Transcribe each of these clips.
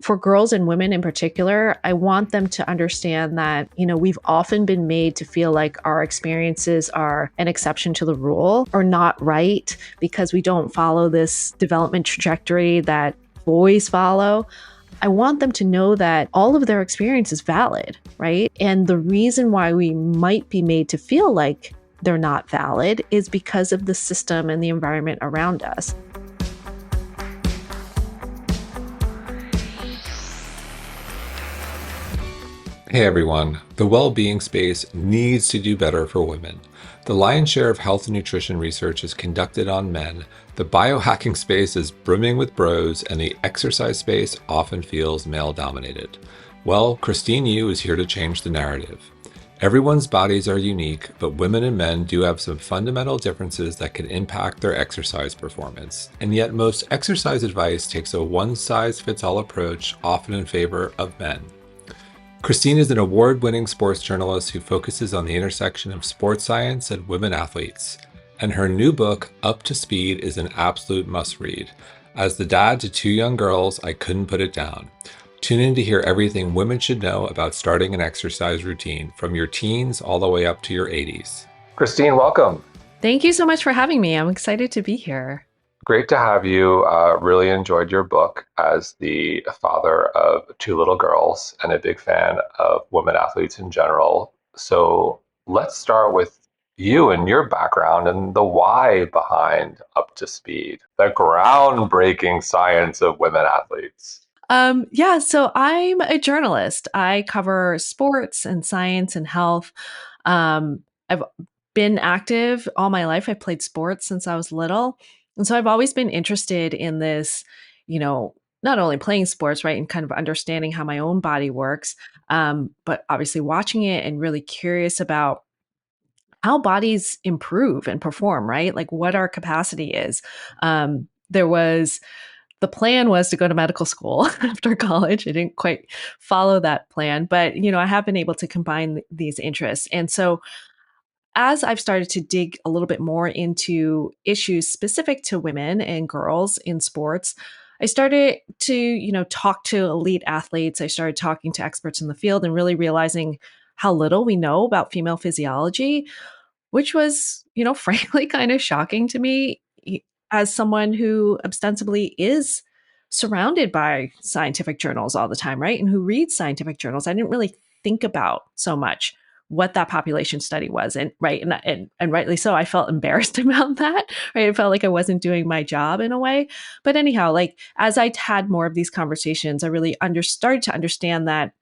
For girls and women in particular, I want them to understand that, we've often been made to feel like our experiences are an exception to the rule or not right because we don't follow this development trajectory that boys follow. I want them to know that all of their experience is valid, right? And the reason why we might be made to feel like they're not valid is because of the system and the environment around us. Hey everyone, the well-being space needs to do better for women. The lion's share of health and nutrition research is conducted on men, the biohacking space is brimming with bros, and the exercise space often feels male-dominated. Well, Christine Yu is here to change the narrative. Everyone's bodies are unique, but women and men do have some fundamental differences that can impact their exercise performance. And yet most exercise advice takes a one-size-fits-all approach, often in favor of men. Christine is an award-winning sports journalist who focuses on the intersection of sports science and women athletes. And her new book, Up to Speed, is an absolute must-read. As the dad to two young girls, I couldn't put it down. Tune in to hear everything women should know about starting an exercise routine, from your teens all the way up to your 80s. Christine, welcome. Thank you so much for having me. I'm excited to be here. Great to have you. Really enjoyed your book as the father of two little girls and a big fan of women athletes in general. So let's start with you and your background and the why behind Up to Speed, the groundbreaking science of women athletes. So I'm a journalist. I cover sports and science and health. I've been active all my life. I played sports since I was little. And so I've always been interested in this, not only playing sports, right, and kind of understanding how my own body works, but obviously watching it and really curious about how bodies improve and perform, right? Like what our capacity is. There was the plan was to go to medical school after college. I didn't quite follow that plan, but I have been able to combine these interests. And so as I've started to dig a little bit more into issues specific to women and girls in sports, I started to, talk to elite athletes. I started talking to experts in the field and really realizing how little we know about female physiology, which was, frankly kind of shocking to me as someone who ostensibly is surrounded by scientific journals all the time, right? And who reads scientific journals. I didn't really think about so much what that population study was. And right. And rightly so, I felt embarrassed about that. Right. I felt like I wasn't doing my job in a way. But anyhow, like as I had more of these conversations, I really started to understand that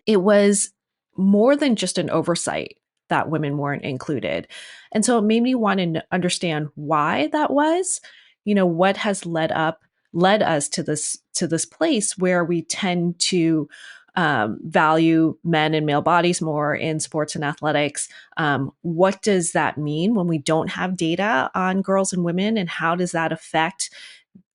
it was more than just an oversight that women weren't included. And so it made me want to understand why that was, what has led us to this place where we tend to value men and male bodies more in sports and athletics. What does that mean when we don't have data on girls and women, and how does that affect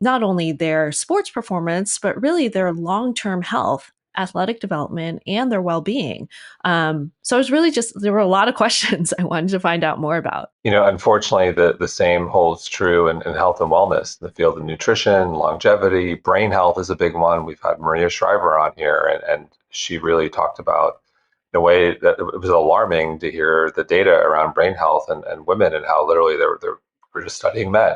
not only their sports performance, but really their long-term health, athletic development, and their well-being? So it was really there were a lot of questions I wanted to find out more about. Unfortunately, the same holds true in health and wellness, the field of nutrition, longevity, brain health is a big one. We've had Maria Shriver on here, and she really talked about the way that it was alarming to hear the data around brain health and women, and how literally we're just studying men.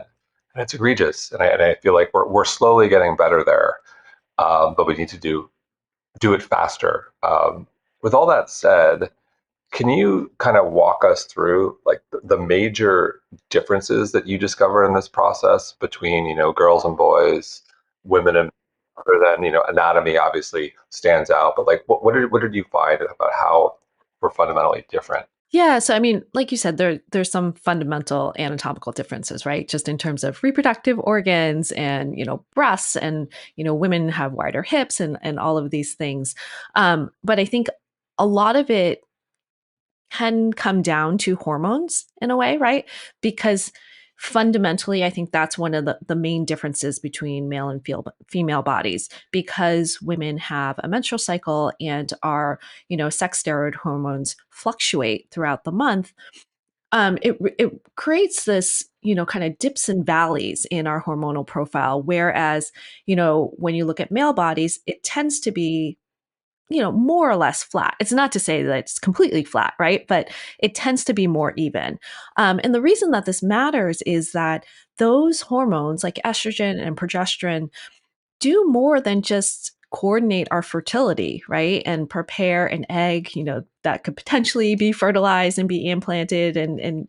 And it's egregious. And I feel like we're slowly getting better there, but we need to do it faster. With all that said, can you kind of walk us through like the major differences that you discover in this process between, girls and boys, women and other than, anatomy obviously stands out, but like what did you find about how we're fundamentally different? Yeah, so I mean, like you said, there's some fundamental anatomical differences, right? Just in terms of reproductive organs and breasts, and women have wider hips and all of these things. But I think a lot of it can come down to hormones in a way, right? Because fundamentally, I think that's one of the main differences between male and female bodies, because women have a menstrual cycle and our, sex steroid hormones fluctuate throughout the month. It creates this, kind of dips and valleys in our hormonal profile. Whereas, when you look at male bodies, it tends to be, more or less flat. It's not to say that it's completely flat, right? But it tends to be more even. And the reason that this matters is that those hormones like estrogen and progesterone do more than just coordinate our fertility, right? And prepare an egg, that could potentially be fertilized and be implanted and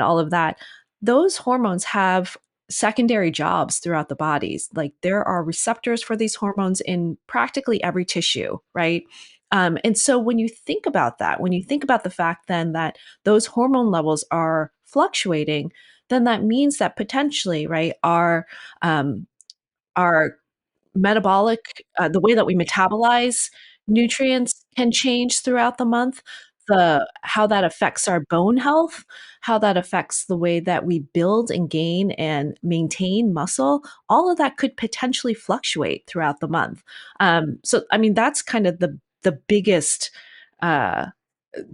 all of that. Those hormones have secondary jobs throughout the bodies. Like there are receptors for these hormones in practically every tissue, right? And so when you think about that, when you think about the fact then that those hormone levels are fluctuating, then that means that potentially, right, our metabolic, the way that we metabolize nutrients can change throughout the month, the how that affects our bone health, how that affects the way that we build and gain and maintain muscle, all of that could potentially fluctuate throughout the month. So, I mean, that's kind of the biggest uh,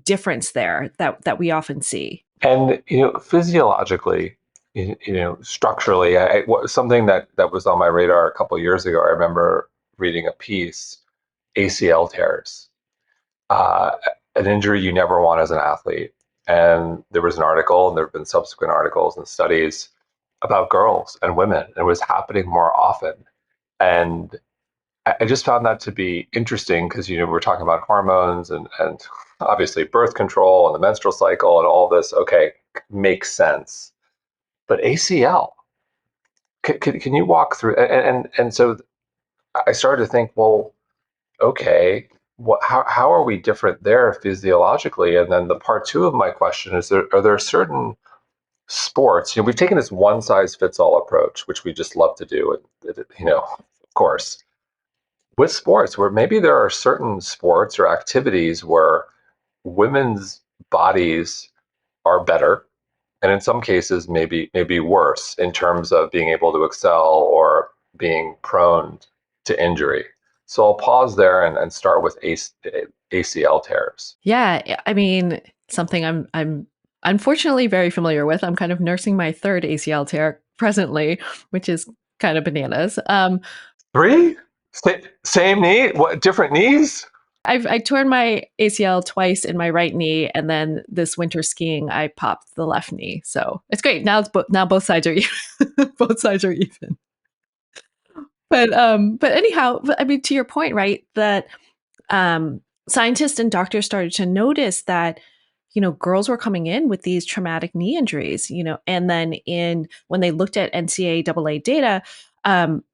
difference there that we often see. And physiologically, structurally, something that was on my radar a couple of years ago. I remember reading a piece, ACL tears, uh, an injury you never want as an athlete. And there was an article, and there have been subsequent articles and studies about girls and women. And it was happening more often. And I just found that to be interesting because we're talking about hormones and obviously birth control and the menstrual cycle and all this. Okay, makes sense. But ACL, can you walk through? And so I started to think, well, okay, how are we different there physiologically? And then the part two of my question is: are there certain sports? We've taken this one size fits all approach, which we just love to do, of course with sports where maybe there are certain sports or activities where women's bodies are better and in some cases maybe worse in terms of being able to excel or being prone to injury. So I'll pause there and start with ACL tears. Yeah, I mean, something I'm unfortunately very familiar with. I'm kind of nursing my third ACL tear presently, which is kind of bananas. Three? Same knee? What, different knees? I torn my ACL twice in my right knee, and then this winter skiing, I popped the left knee. So it's great. Now both sides are even. Both sides are even. But anyhow, I mean, to your point, right? That scientists and doctors started to notice that girls were coming in with these traumatic knee injuries, and then in when they looked at NCAA data, um,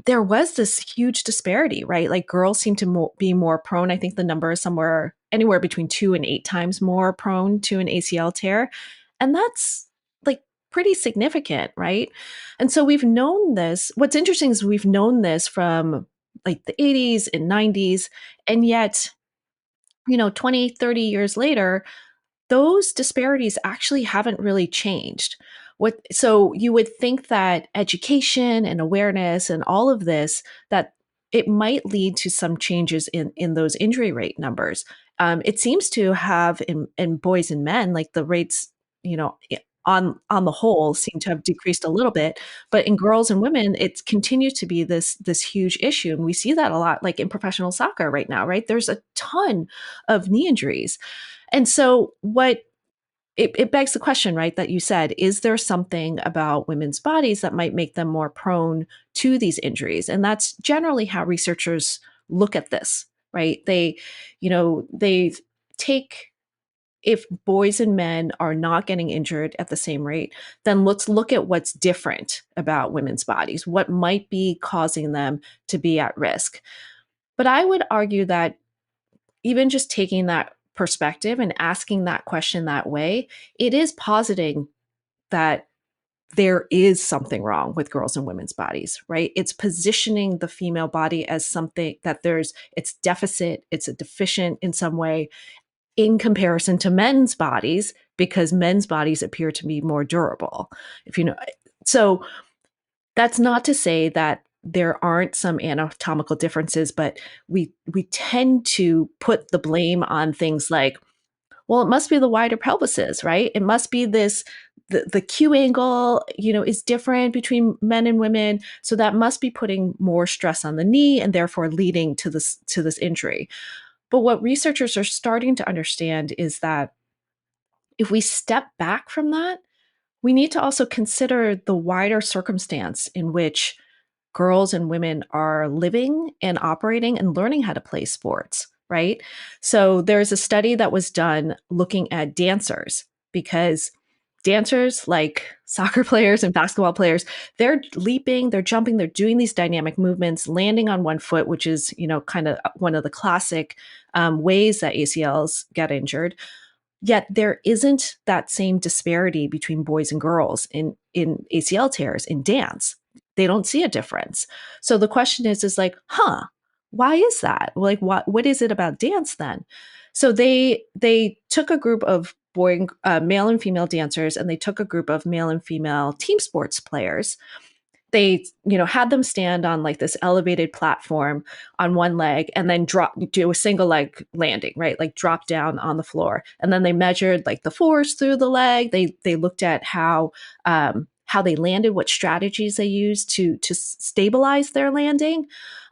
there was this huge disparity, right? Like girls seem to be more prone. I think the number is somewhere anywhere between 2 and 8 times more prone to an ACL tear. And that's like pretty significant, right? And so we've known this. What's interesting is we've known this from like the 80s and 90s. And yet, 20, 30 years later, those disparities actually haven't really changed. So you would think that education and awareness and all of this, that it might lead to some changes in those injury rate numbers. It seems to have in boys and men, like the rates, on the whole seem to have decreased a little bit, but in girls and women it continues to be this huge issue, and we see that a lot like in professional soccer right now, right? There's a ton of knee injuries. And so it begs the question, right, that you said, is there something about women's bodies that might make them more prone to these injuries? And that's generally how researchers look at this, right? They take, if boys and men are not getting injured at the same rate, then let's look at what's different about women's bodies. What might be causing them to be at risk? But I would argue that even just taking that perspective and asking that question that way, it is positing that there is something wrong with girls' and women's bodies, right? It's positioning the female body as something that it's deficit, it's a deficient in some way in comparison to men's bodies, because men's bodies appear to be more durable. If you know, so that's not to say that there aren't some anatomical differences, but we tend to put the blame on things like Well, it must be the wider pelvises, right? It must be this the Q angle, is different between men and women. So that must be putting more stress on the knee and therefore leading to this injury. But what researchers are starting to understand is that if we step back from that, we need to also consider the wider circumstance in which girls and women are living and operating and learning how to play sports, right? So there's a study that was done looking at dancers because dancers, like soccer players and basketball players, they're leaping, they're jumping, they're doing these dynamic movements, landing on one foot, which is, kind of one of the classic ways that ACLs get injured. Yet there isn't that same disparity between boys and girls in ACL tears in dance. They don't see a difference. So the question is like, why is that? Like, what is it about dance then? So they took a group of male and female dancers, and they took a group of male and female team sports players. They had them stand on like this elevated platform on one leg and then do a single leg landing, right? Like drop down on the floor. And then they measured like the force through the leg. They looked at how they landed, what strategies they used to stabilize their landing.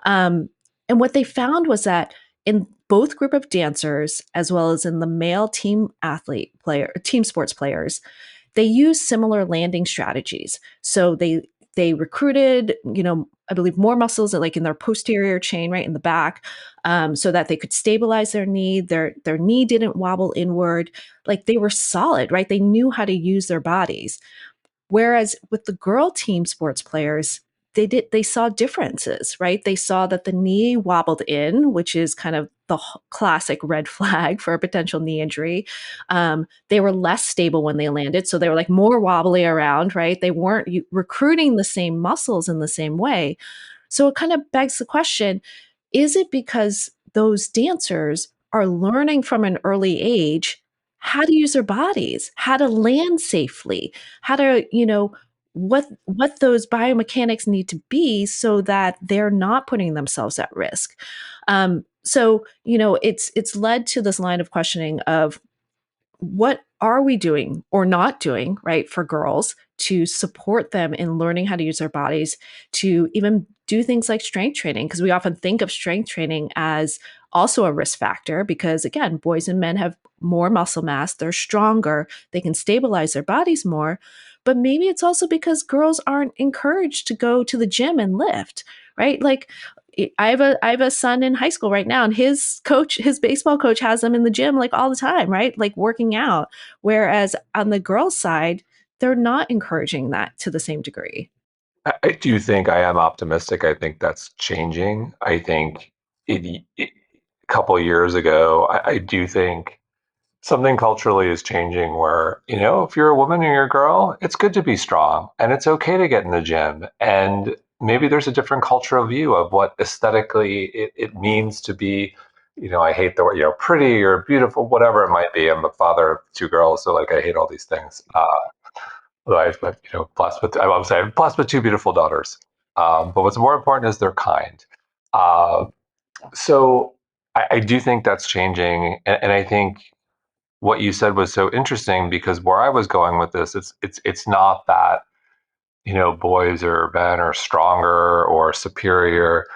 um, and what they found was that in both group of dancers as well as in the male team sports players, they use similar landing strategies. So they recruited, I believe more muscles like in their posterior chain, right in the back, so that they could stabilize their knee. Their knee didn't wobble inward. Like they were solid, right? They knew how to use their bodies. Whereas with the girl team sports players, they saw differences, right? They saw that the knee wobbled in, which is kind of the classic red flag for a potential knee injury. They were less stable when they landed, so they were like more wobbly around, right? They weren't recruiting the same muscles in the same way. So it kind of begs the question, is it because those dancers are learning from an early age how to use their bodies, how to land safely, how to, what those biomechanics need to be so that they're not putting themselves at risk. So, it's led to this line of questioning of what are we doing or not doing, right, for girls to support them in learning how to use their bodies, to even do things like strength training? Because we often think of strength training as also a risk factor because, again, boys and men have more muscle mass, they're stronger, they can stabilize their bodies more. But maybe it's also because girls aren't encouraged to go to the gym and lift, right? Like, I have a son in high school right now, and his baseball coach has him in the gym like all the time, right? Like working out. Whereas on the girls' side, they're not encouraging that to the same degree. I do think I am optimistic. I think that's changing. I think a couple of years ago, I do think something culturally is changing where, if you're a woman or you're a girl, it's good to be strong and it's okay to get in the gym. And maybe there's a different cultural view of what aesthetically it means to be, I hate the word, pretty or beautiful, whatever it might be. I'm a father of two girls, so like I hate all these things. But blessed with two beautiful daughters. But what's more important is they're kind. Uh, so I do think that's changing, and I think what you said was so interesting because where I was going with this, it's not that boys or men are stronger or superior.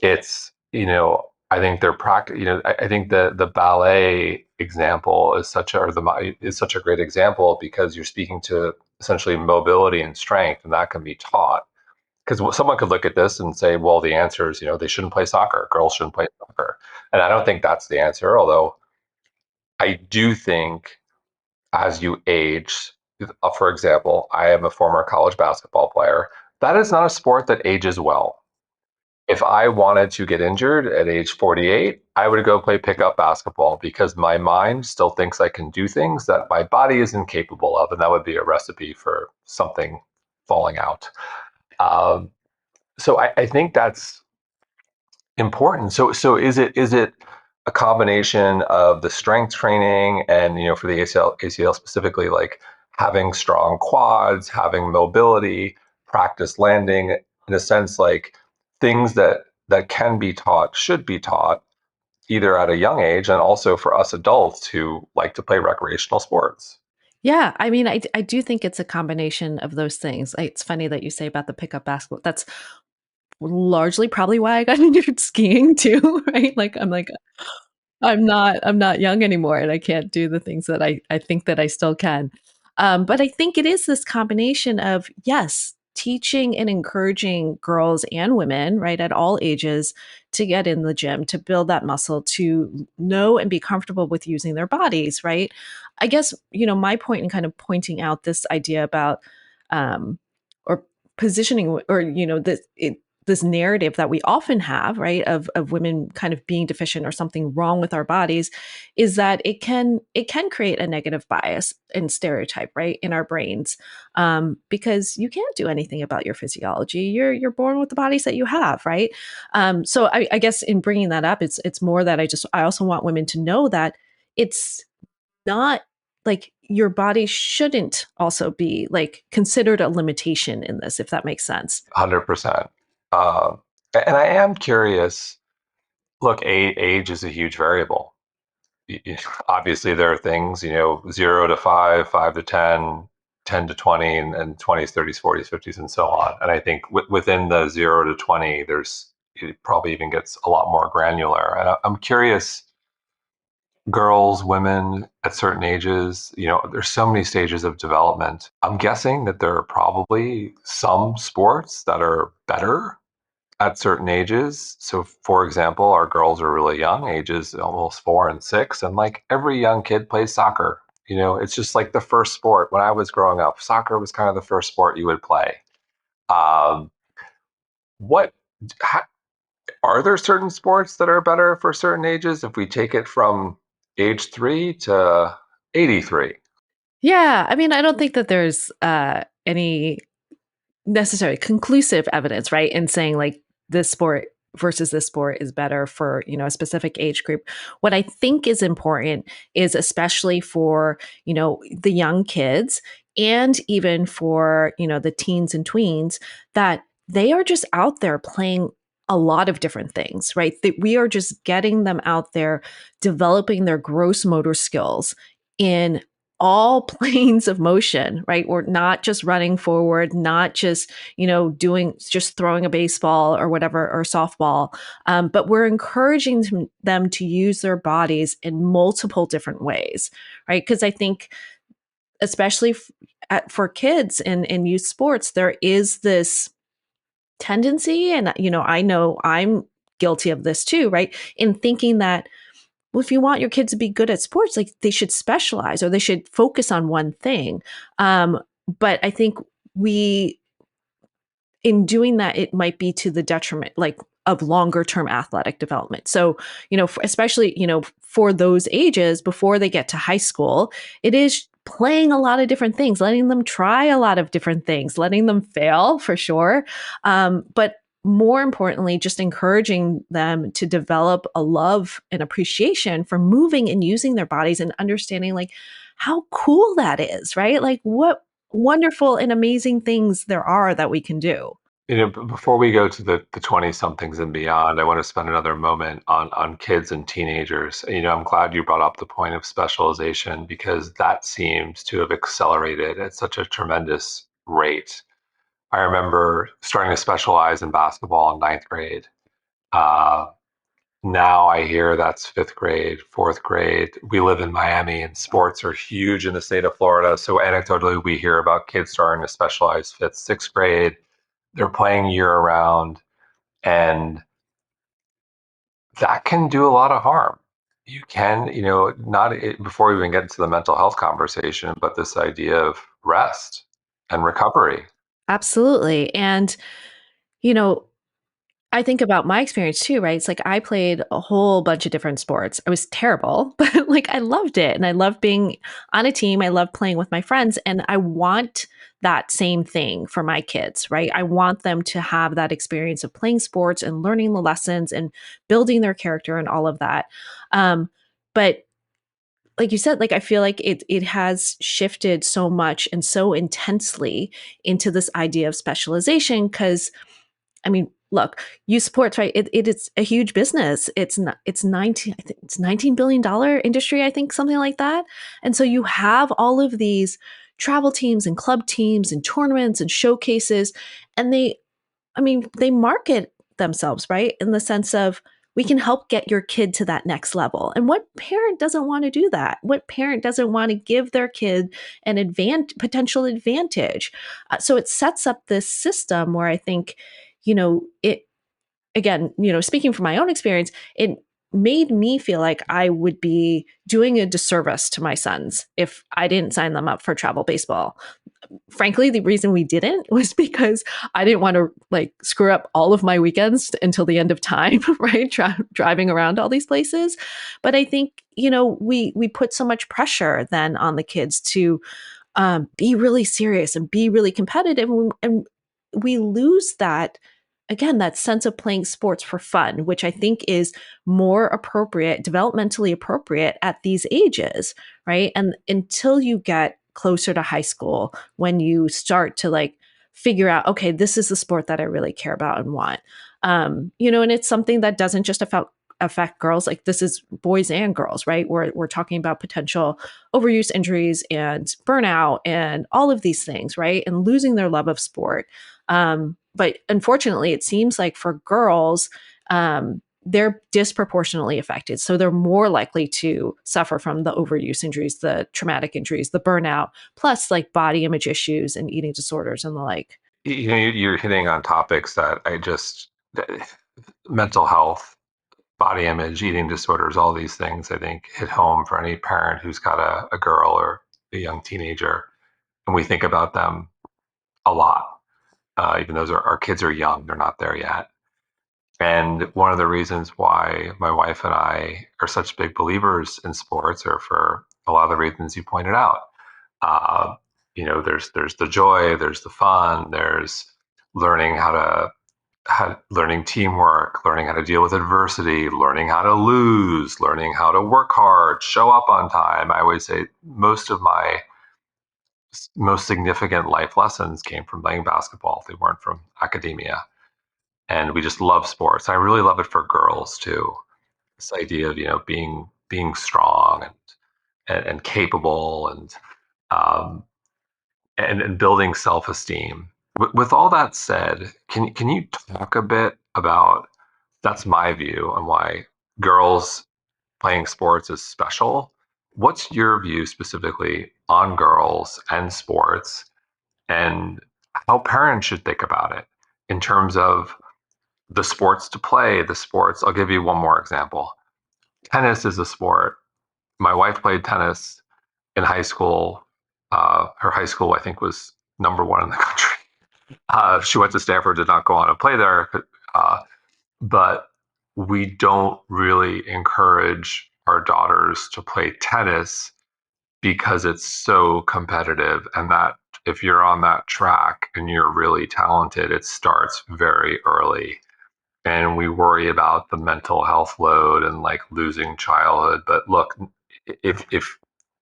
It's I think they're practice. I think the ballet example is such a great example because you're speaking to essentially mobility and strength, and that can be taught. Because someone could look at this and say, well, the answer is they shouldn't play soccer. Girls shouldn't play soccer, and I don't think that's the answer. Although I do think as you age, for example, I am a former college basketball player. That is not a sport that ages well. If I wanted to get injured at age 48, I would go play pickup basketball because my mind still thinks I can do things that my body is incapable of. And that would be a recipe for something falling out. Um, so I think that's important. So is it a combination of the strength training and for the ACL specifically, like having strong quads, having mobility, practice landing, in a sense, like things that can be taught should be taught, either at a young age and also for us adults who like to play recreational sports. Yeah, I mean, I do think it's a combination of those things. It's funny that you say about the pickup basketball. That's largely probably why I got into skiing too, right? Like, I'm not young anymore and I can't do the things that I think that I still can. But I think it is this combination of, yes, teaching and encouraging girls and women, right, at all ages to get in the gym, to build that muscle, to know and be comfortable with using their bodies, right? I guess, my point in kind of pointing out this idea about or positioning or, this narrative that we often have, right, of women kind of being deficient or something wrong with our bodies, is that it can create a negative bias and stereotype, right, in our brains, because you can't do anything about your physiology. You're born with the bodies that you have, right? So I guess in bringing that up, it's more that I also want women to know that it's not like your body shouldn't also be like considered a limitation in this, if that makes sense. 100%. Uh, and I am curious. Look, age is a huge variable. Obviously, there are things, 0 to 5, 5 to 10, 10 to 20, and 20s, 30s, 40s, 50s, and so on. And I think within the 0 to 20, it probably even gets a lot more granular. And I'm curious, girls, women at certain ages, there's so many stages of development. I'm guessing that there are probably some sports that are better at certain ages. So, for example, our girls are really young, ages almost 4 and 6, and like every young kid plays soccer. It's just like the first sport. When I was growing up, soccer was kind of the first sport you would play. Um, what ha, are there certain sports that are better for certain ages if we take it from age 3 to 83? Yeah, I mean, I don't think that there's any necessarily conclusive evidence, right, in saying like this sport versus this sport is better for a specific age group. What I think is important is especially for the young kids and even for the teens and tweens that they are just out there playing a lot of different things, right? That we are just getting them out there developing their gross motor skills in all planes of motion, right? We're not just running forward, not just, just throwing a baseball or whatever, or softball, but we're encouraging them to use their bodies in multiple different ways, right? Because I think, especially for kids in youth sports, there is this tendency, and, I know I'm guilty of this too, right? In thinking that, well, if you want your kids to be good at sports, like they should specialize or they should focus on one thing. But I think we, in doing that, it might be to the detriment, like of longer term athletic development. So, especially, for those ages before they get to high school, it is playing a lot of different things, letting them try a lot of different things, letting them fail for sure. But more importantly, just encouraging them to develop a love and appreciation for moving and using their bodies and understanding like how cool that is, right? Like what wonderful and amazing things there are that we can do. Before we go to the 20 somethings and beyond, I want to spend another moment on kids and teenagers. I'm glad you brought up the point of specialization because that seems to have accelerated at such a tremendous rate. I remember starting to specialize in basketball in ninth grade. Uh, Now I hear that's fifth grade, fourth grade. We live in Miami and sports are huge in the state of Florida. So anecdotally, we hear about kids starting to specialize fifth, sixth grade. They're playing year round, and that can do a lot of harm. You can, not before we even get into the mental health conversation, but this idea of rest and recovery. Absolutely. And, you know, I think about my experience too, right? It's like I played a whole bunch of different sports. I was terrible, but like I loved it. And I loved being on a team. I love playing with my friends. And I want that same thing for my kids, right? I want them to have that experience of playing sports and learning the lessons and building their character and all of that. But like you said, like I feel like it has shifted so much and so intensely into this idea of specialization because I mean, look, youth sports, right? It is a huge business. It's not, it's 19, I think it's $19 billion industry, I think, something like that. And so you have all of these travel teams and club teams and tournaments and showcases, and they market themselves, right? In the sense of, we can help get your kid to that next level. And what parent doesn't want to do that? What parent doesn't want to give their kid an potential advantage? So it sets up this system where I think, it, again, speaking from my own experience, it made me feel like I would be doing a disservice to my sons if I didn't sign them up for travel baseball. Frankly, the reason we didn't was because I didn't want to like screw up all of my weekends until the end of time, right? Driving around all these places. But I think, we put so much pressure then on the kids to be really serious and be really competitive. And we lose that, again, that sense of playing sports for fun, which I think is more appropriate, developmentally appropriate at these ages, right? And until you get closer to high school, when you start to like figure out, okay, this is the sport that I really care about and want. And it's something that doesn't just affect girls. Like, this is boys and girls, right? We're talking about potential overuse injuries and burnout and all of these things, right? And losing their love of sport. But unfortunately, it seems like for girls, they're disproportionately affected. So they're more likely to suffer from the overuse injuries, the traumatic injuries, the burnout, plus like body image issues and eating disorders and the like. You're hitting on topics that mental health, body image, eating disorders, all these things, I think, hit home for any parent who's got a girl or a young teenager. And we think about them a lot, even though our kids are young, they're not there yet. And one of the reasons why my wife and I are such big believers in sports are for a lot of the reasons you pointed out. Uh, there's the joy, there's the fun, there's learning learning teamwork, learning how to deal with adversity, learning how to lose, learning how to work hard, show up on time. I always say most of my most significant life lessons came from playing basketball. They weren't from academia. And we just love sports. I really love it for girls too. This idea of, being strong and capable um, and building self-esteem. With all that said, can you talk a bit about, that's my view on why girls playing sports is special. What's your view specifically on girls and sports, and how parents should think about it in terms of the sports to play, the sports? I'll give you one more example. Tennis is a sport. My wife played tennis in high school. Her high school, I think, was number one in the country. She went to Stanford, did not go on to play there, but we don't really encourage our daughters to play tennis because it's so competitive. And that if you're on that track and you're really talented, it starts very early. And we worry about the mental health load and like losing childhood. But look, if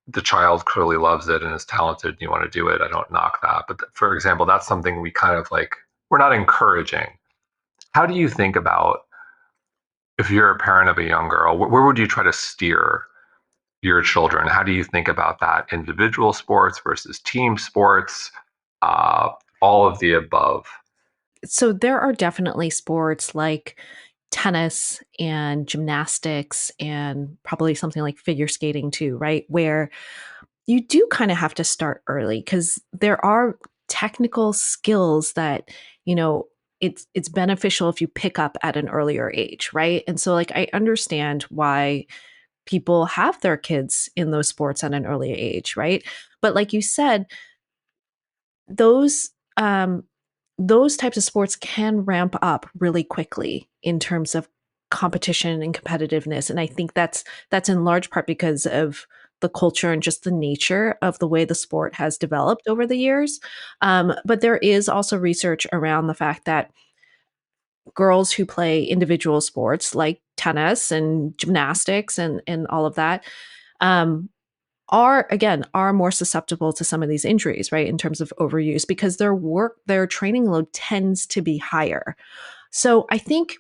the child clearly loves it and is talented and you want to do it, I don't knock that. But for example, that's something we kind of like, we're not encouraging. How do you think about, if you're a parent of a young girl, where would you try to steer your children? How do you think about that? Individual sports versus team sports, uh, all of the above. So there are definitely sports like tennis and gymnastics and probably something like figure skating too, right? Where you do kind of have to start early because there are technical skills that, it's beneficial if you pick up at an earlier age, right? And so like I understand why people have their kids in those sports at an early age, right? But like you said, those um those types of sports can ramp up really quickly in terms of competition and competitiveness, and I think that's in large part because of the culture and just the nature of the way the sport has developed over the years. But there is also research around the fact that girls who play individual sports like tennis and gymnastics and all of that, um, are more susceptible to some of these injuries, right? In terms of overuse, because their training load tends to be higher. So I think,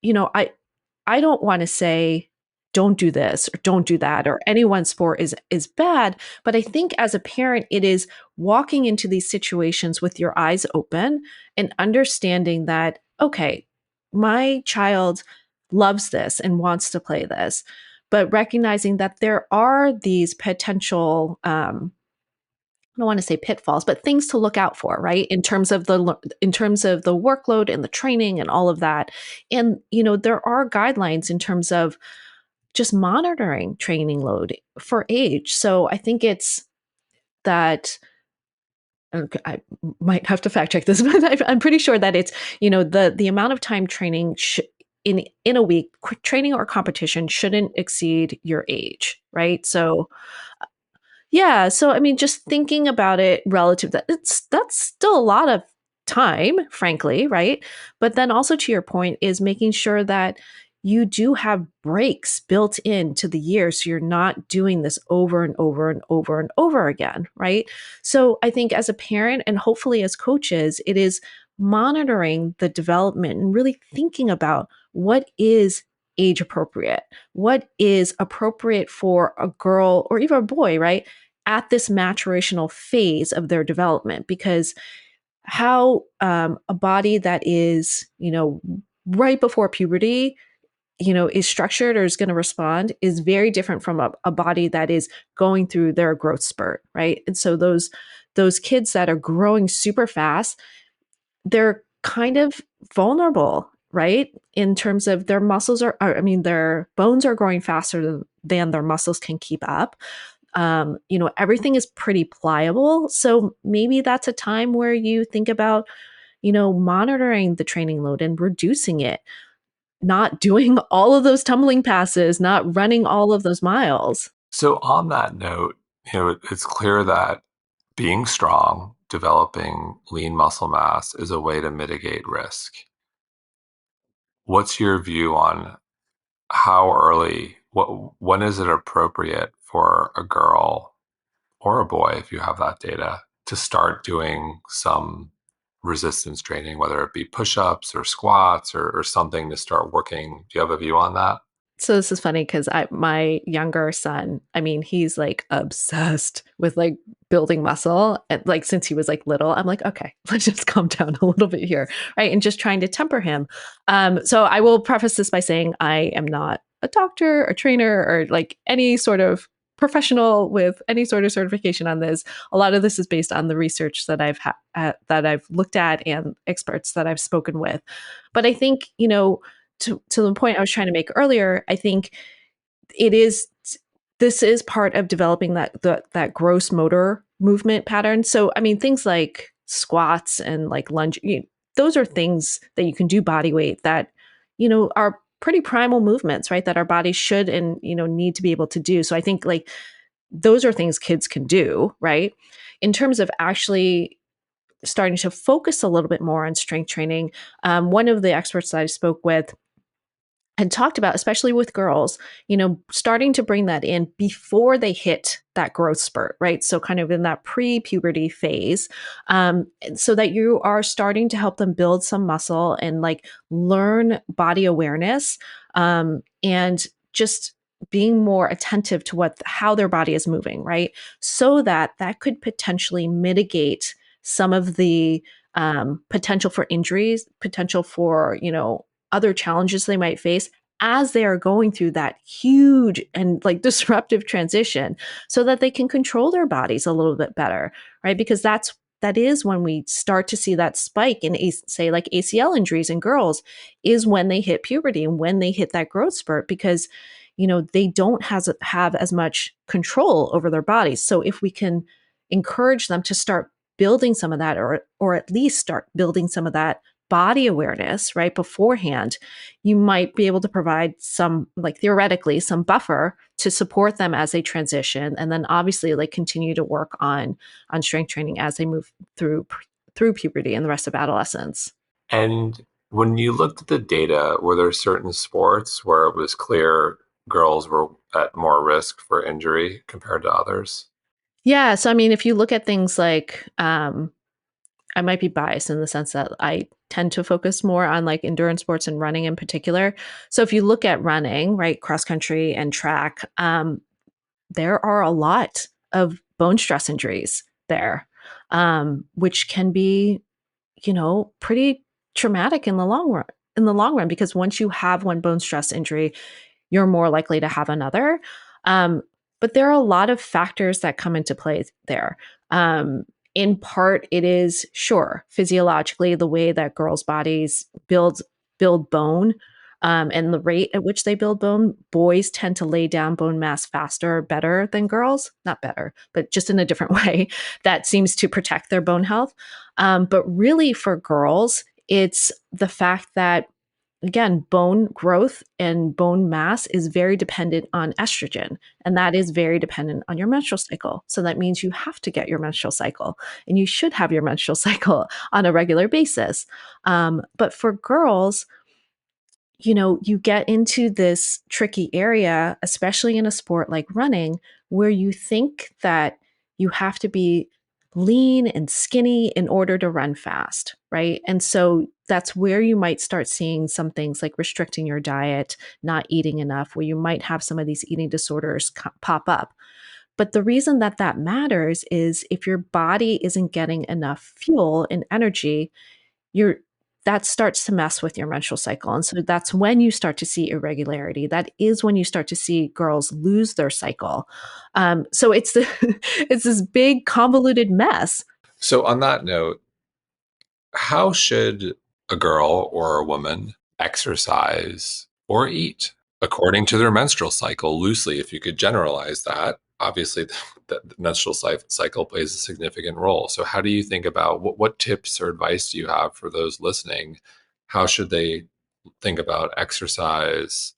you know, I don't want to say don't do this or don't do that or any one sport is bad, but I think as a parent it is walking into these situations with your eyes open and understanding that okay, my child loves this and wants to play this, but recognizing that there are these potential I don't want to say pitfalls, but things to look out for, right? In terms of the workload and the training and all of that. And there are guidelines in terms of just monitoring training load for age. So I think it's that I might have to fact check this, but I'm pretty sure that it's the amount of time training in a week, training or competition shouldn't exceed your age, right? So yeah, so I mean, just thinking about it relative that that's still a lot of time, frankly, right? But then also to your point is making sure that you do have breaks built into the year so you're not doing this over and over and over and over again, right? So I think as a parent and hopefully as coaches, it is monitoring the development and really thinking about what is age appropriate, what is appropriate for a girl or even a boy, right? At this maturational phase of their development because how a body that is right before puberty is structured or is going to respond is very different from a body that is going through their growth spurt, right? And so those kids that are growing super fast, they're kind of vulnerable, right? In terms of their muscles I mean their bones are growing faster than their muscles can keep up. Everything is pretty pliable. So maybe that's a time where you think about, monitoring the training load and reducing it, not doing all of those tumbling passes, not running all of those miles. So, on that note, it's clear that being strong, developing lean muscle mass is a way to mitigate risk. What's your view on how early, when is it appropriate for a girl or a boy, if you have that data, to start doing some resistance training, whether it be push-ups or squats or something to start working? Do you have a view on that? So this is funny because my younger son, I mean, he's like obsessed with like building muscle. And like since he was like little, I'm like, okay, let's just calm down a little bit here, right? And just trying to temper him. So I will preface this by saying I am not a doctor or trainer or like any sort of professional with any sort of certification on this. A lot of this is based on the research that that I've looked at and experts that I've spoken with. But I think to the point I was trying to make earlier, I think it is this is part of developing that gross motor movement pattern. So I mean things like squats and like lunge, those are things that you can do body weight that are pretty primal movements, right? That our bodies should and need to be able to do. So I think like those are things kids can do, right? In terms of actually starting to focus a little bit more on strength training, one of the experts that I spoke with and talked about, especially with girls, starting to bring that in before they hit that growth spurt, right? So, kind of in that pre puberty phase, so that you are starting to help them build some muscle and like learn body awareness and just being more attentive to how their body is moving, right? So that could potentially mitigate some of the potential for injuries, potential for, other challenges they might face as they are going through that huge and like disruptive transition so that they can control their bodies a little bit better, right? Because that is when we start to see that spike in say like ACL injuries in girls is when they hit puberty and when they hit that growth spurt because they don't have as much control over their bodies. So if we can encourage them to start building some of that or at least start building some of that body awareness right beforehand, you might be able to provide some like theoretically some buffer to support them as they transition and then obviously like continue to work on strength training as they move through puberty and the rest of adolescence. And when you looked at the data, were there certain sports where it was clear girls were at more risk for injury compared to others? Yeah, so I mean if you look at things like I might be biased in the sense that I tend to focus more on like endurance sports and running in particular. So if you look at running, right, cross country and track, there are a lot of bone stress injuries there, which can be, pretty traumatic in the long run. In the long run, because once you have one bone stress injury, you're more likely to have another. Um, but there are a lot of factors that come into play there. Um, in part, it is sure physiologically the way that girls' bodies build bone, and the rate at which they build bone. Boys tend to lay down bone mass faster, better than girls. Not better, but just in a different way that seems to protect their bone health. But really, for girls, it's the fact that again, bone growth and bone mass is very dependent on estrogen, and that is very dependent on your menstrual cycle. So that means you have to get your menstrual cycle, and you should have your menstrual cycle on a regular basis. But for girls, you get into this tricky area, especially in a sport like running, where you think that you have to be lean and skinny in order to run fast, right? And so that's where you might start seeing some things like restricting your diet, not eating enough, where you might have some of these eating disorders pop up. But the reason that that matters is if your body isn't getting enough fuel and energy, you're that starts to mess with your menstrual cycle. And so that's when you start to see irregularity. That is when you start to see girls lose their cycle. So it's this big convoluted mess. So, on that note, how should a girl or a woman exercise or eat according to their menstrual cycle loosely? If you could generalize that, obviously, the menstrual cycle plays a significant role. So, how do you think about what tips or advice do you have for those listening? How should they think about exercise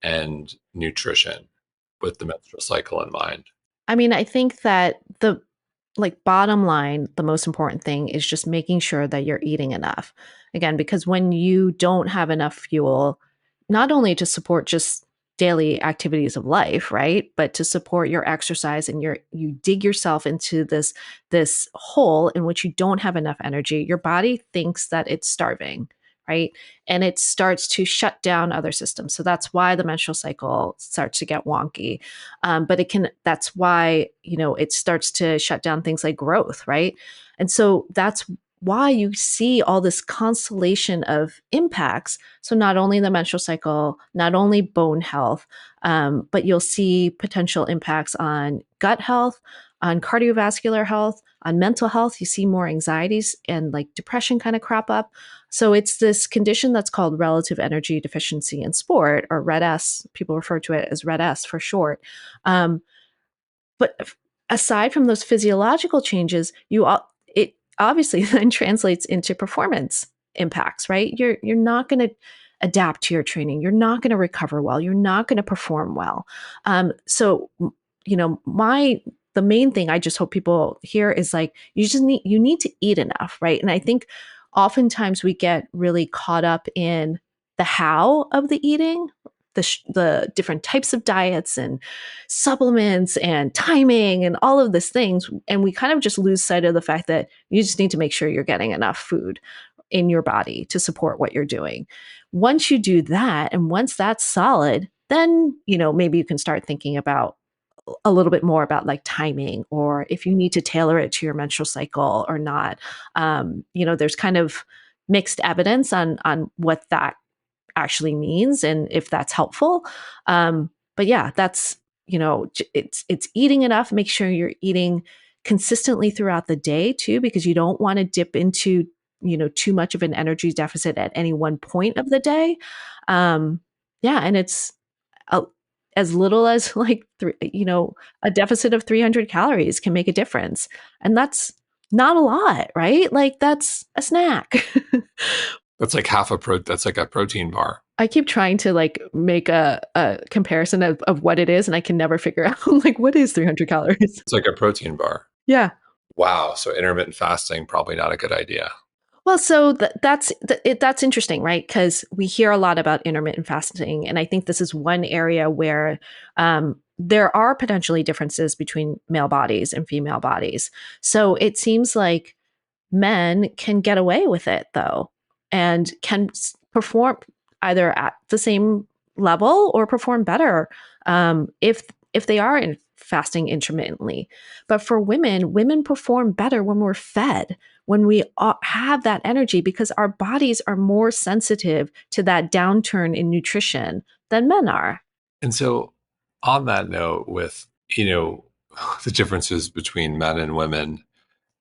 and nutrition with the menstrual cycle in mind? I mean, I think that the like bottom line, the most important thing is just making sure that you're eating enough. Again, because when you don't have enough fuel, not only to support just daily activities of life, right? But to support your exercise and you dig yourself into this hole in which you don't have enough energy, your body thinks that it's starving, right? And it starts to shut down other systems. So that's why the menstrual cycle starts to get wonky. But that's why, it starts to shut down things like growth, right? And so that's why you see all this constellation of impacts. So not only the menstrual cycle, not only bone health, but you'll see potential impacts on gut health, on cardiovascular health, on mental health. You see more anxieties and like depression kind of crop up. So it's this condition that's called relative energy deficiency in sport, or RED-S. People refer to it as RED-S for short. Um, but aside from those physiological changes, it obviously then translates into performance impacts, right? You're not going to adapt to your training. You're not going to recover well. You're not going to perform well. So, my the main thing I just hope people hear is like you need to eat enough, right? And I think oftentimes we get really caught up in the how of the eating, the different types of diets and supplements and timing and all of these things. And we kind of just lose sight of the fact that you just need to make sure you're getting enough food in your body to support what you're doing. Once you do that, and once that's solid, then, maybe you can start thinking about a little bit more about like timing, or if you need to tailor it to your menstrual cycle or not. There's kind of mixed evidence on what that actually means and if that's helpful. But yeah, that's it's eating enough. Make sure you're eating consistently throughout the day too, because you don't want to dip into too much of an energy deficit at any one point of the day. Yeah, and it's a, as little as like a deficit of 300 calories can make a difference, and that's not a lot, right? Like that's a snack. That's like that's like a protein bar. I keep trying to like make a comparison of what it is, and I can never figure out like what is 300 calories. It's like a protein bar. Yeah. Wow. So intermittent fasting, probably not a good idea. Well, so that's interesting, right? Because we hear a lot about intermittent fasting, and I think this is one area where there are potentially differences between male bodies and female bodies. So it seems like Men can get away with it though, and can perform either at the same level or perform better if they are in fasting intermittently. But for women, women perform better when we're fed, when we have that energy, because our bodies are more sensitive to that downturn in nutrition than men are. And so, on that note, with, the differences between men and women,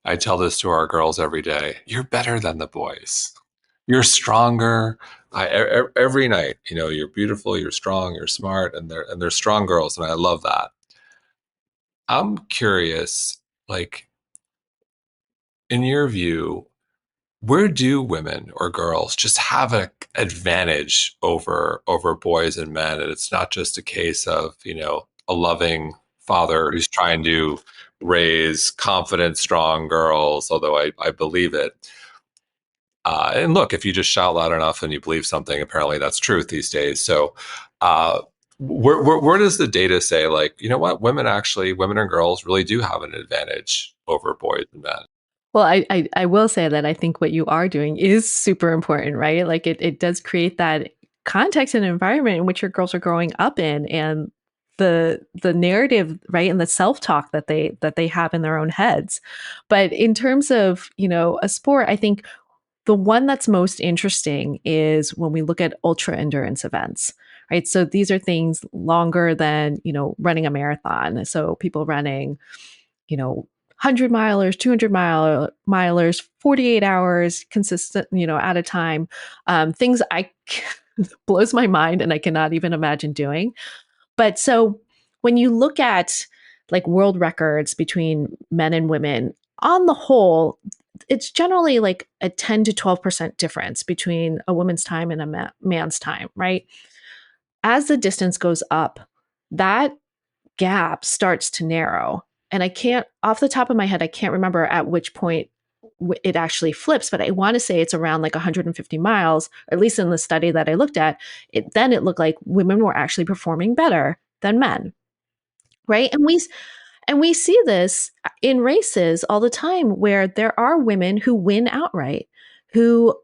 I tell this to our girls every day. You're better than the boys. You're stronger. Every night, you're beautiful, you're strong, you're smart, and they're strong girls, and I love that. I'm curious, like, in your view, where do women or girls just have an advantage over boys and men? And it's not just a case of, a loving father who's trying to raise confident, strong girls, although I believe it. And look, if you just shout loud enough and you believe something, apparently that's truth these days. So, uh, where does the data say, like, you know what, women and girls really do have an advantage over boys and men? Well, I will say that I think what you are doing is super important, right? Like it does create that context and environment in which your girls are growing up in, and the narrative, right, and the self-talk that they have in their own heads. But in terms of, a sport, I think the one that's most interesting is when we look at ultra endurance events, right? So these are things longer than, running a marathon. So people running, 100 milers, 200 milers, 48 hours consistent, at a time. Things I blows my mind and I cannot even imagine doing. But so when you look at like world records between men and women, on the whole, it's generally like a 10 to 12% difference between a woman's time and a man's time, right? As the distance goes up, that gap starts to narrow. And I can't, off the top of my head, I can't remember at which point it actually flips, but I want to say it's around like 150 miles, or at least in the study that I looked at. Then it looked like women were actually performing better than men, right? And we see this in races all the time where there are women who win outright, who,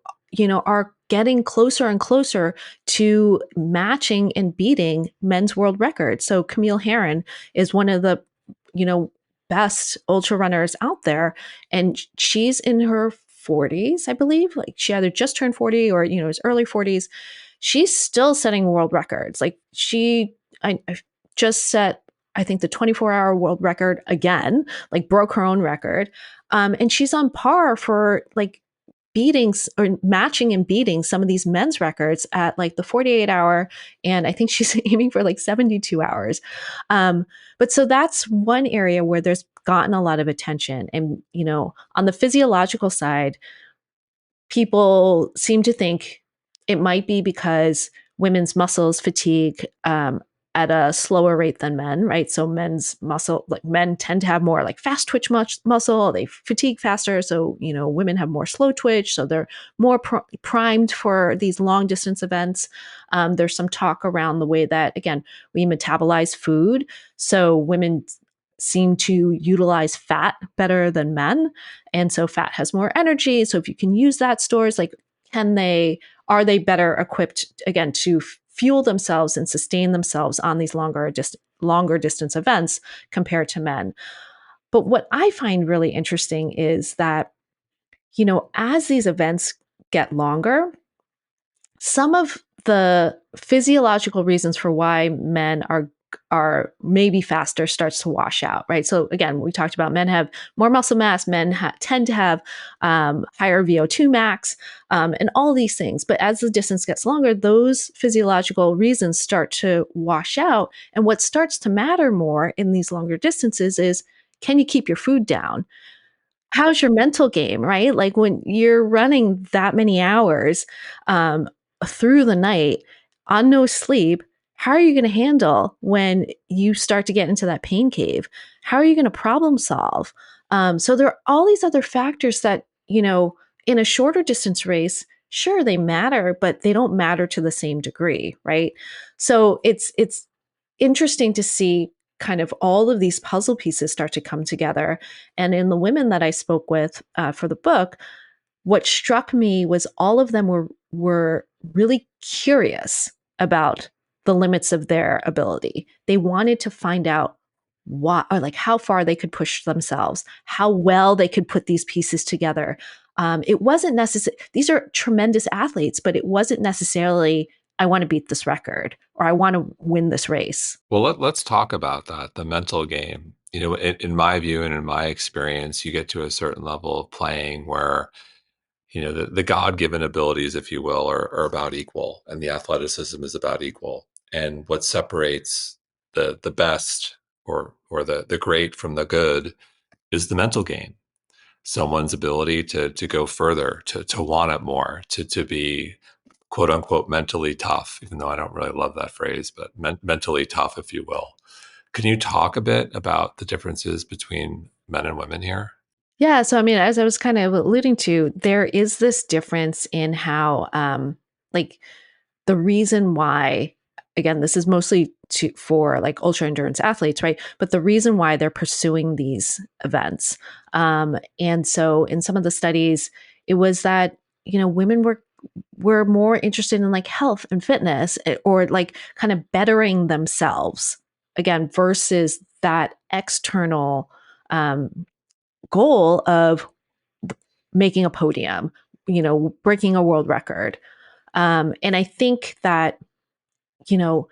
are getting closer and closer to matching and beating men's world records. So Camille Herron is one of the, you know, best ultra runners out there. And she's in her 40s, I believe. Like she either just turned 40 or, is early 40s. She's still setting world records. Like I just set, I think, the 24-hour world record again, like broke her own record. And she's on par for like beating or matching and beating some of these men's records at like the 48-hour. And I think she's aiming for like 72 hours. But so that's one area where there's gotten a lot of attention. And, on the physiological side, people seem to think it might be because women's muscles fatigue at a slower rate than men, right? So men's muscle, like men tend to have more like fast twitch muscle, they fatigue faster. So, women have more slow twitch. So they're more primed for these long distance events. There's some talk around the way that, again, we metabolize food. So women seem to utilize fat better than men. And so fat has more energy. So if you can use that stores, like are they better equipped again to fuel themselves and sustain themselves on these longer distance events compared to men? But what I find really interesting is that, as these events get longer, some of the physiological reasons for why men are maybe faster starts to wash out, right? So again, we talked about men have more muscle mass, men tend to have higher VO2 max, and all these things. But as the distance gets longer, those physiological reasons start to wash out. And what starts to matter more in these longer distances is, can you keep your food down? How's your mental game, right? Like when you're running that many hours um, through the night on no sleep, how are you going to handle when you start to get into that pain cave? How are you going to problem solve? So there are all these other factors that, in a shorter distance race, sure, they matter, but they don't matter to the same degree, right? So it's interesting to see kind of all of these puzzle pieces start to come together. And in the women that I spoke with for the book, what struck me was all of them were really curious about the limits of their ability. They wanted to find out why, or like how far they could push themselves, how well they could put these pieces together. It wasn't necessary. These are tremendous athletes, but it wasn't necessarily, I want to beat this record or I want to win this race. Well, let's talk about that, the mental game. In my view and in my experience, you get to a certain level of playing where, the God-given abilities, if you will, are about equal, and the athleticism is about equal. And what separates the best or the great from the good is the mental game. Someone's ability to go further, to want it more, to be quote unquote mentally tough, even though I don't really love that phrase, but mentally tough, if you will. Can you talk a bit about the differences between men and women here? Yeah. So, I mean, as I was kind of alluding to, there is this difference in how, like, the reason why, again, this is mostly for like ultra endurance athletes, right? But the reason why they're pursuing these events. And so in some of the studies, it was that, women were more interested in like health and fitness or like kind of bettering themselves again versus that external goal of making a podium, breaking a world record. And I think that, you know,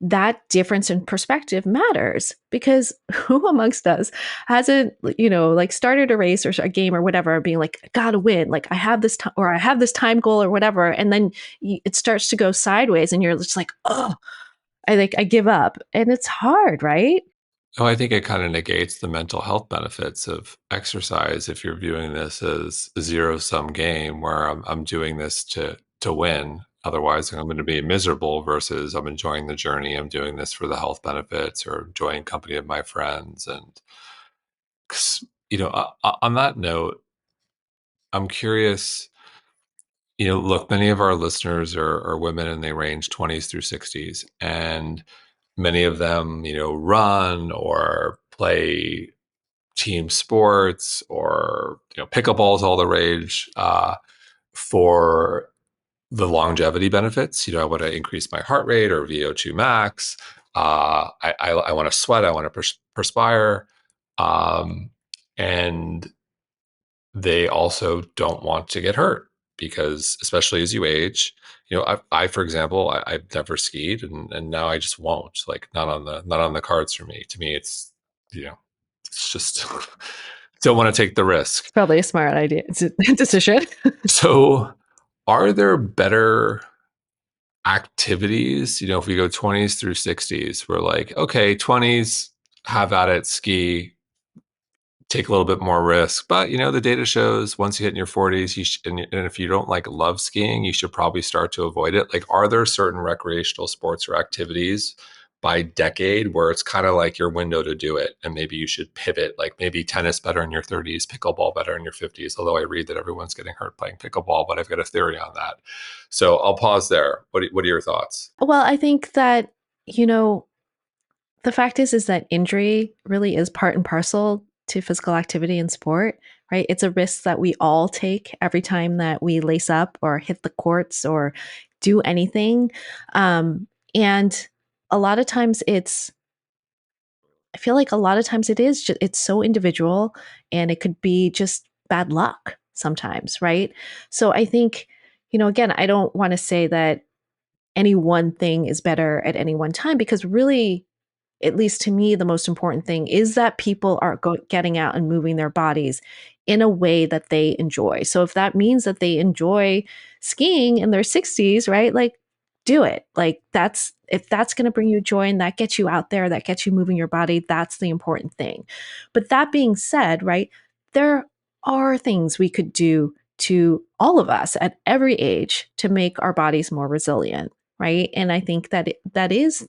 that difference in perspective matters because who amongst us hasn't, like started a race or a game or whatever, being like, I gotta win, like I have this time or I have this time goal or whatever. And then it starts to go sideways and you're just like, oh, I give up. And it's hard, right? Oh, I think it kind of negates the mental health benefits of exercise if you're viewing this as a zero-sum game where I'm doing this to win. Otherwise, I'm going to be miserable versus I'm enjoying the journey. I'm doing this for the health benefits or enjoying company of my friends. And, on that note, I'm curious, look, many of our listeners are women and they range 20s through 60s. And many of them, run or play team sports or pickleball is all the rage for the longevity benefits. I want to increase my heart rate or VO2 max. I want to sweat. I want to perspire, and they also don't want to get hurt because, especially as you age, for example, I've never skied and now I just won't. Like not on the cards for me. To me, you know, it's just don't want to take the risk. It's probably a smart idea. It's a decision. So, are there better activities? If we go 20s through 60s, we're like, okay, 20s, have at it, ski, take a little bit more risk. But the data shows once you hit in your 40s, and if you don't like love skiing, you should probably start to avoid it. Like, are there certain recreational sports or activities by decade where it's kind of like your window to do it, and maybe you should pivot? Like maybe tennis better in your 30s, pickleball better in your 50s. Although I read that everyone's getting hurt playing pickleball, but I've got a theory on that. So I'll pause there. What are your thoughts? Well, I think that, you know, the fact is that injury really is part and parcel to physical activity and sport, right? It's a risk that we all take every time that we lace up or hit the courts or do anything. And a lot of times I feel like a lot of times it's so individual and it could be just bad luck sometimes, right? So I think, again, I don't want to say that any one thing is better at any one time because really, at least to me, the most important thing is that people are getting out and moving their bodies in a way that they enjoy. So if that means that they enjoy skiing in their 60s, right? Like do it. Like if that's going to bring you joy and that gets you out there, that gets you moving your body, that's the important thing. But that being said, right? There are things we could do to all of us at every age to make our bodies more resilient, right? And I think that that is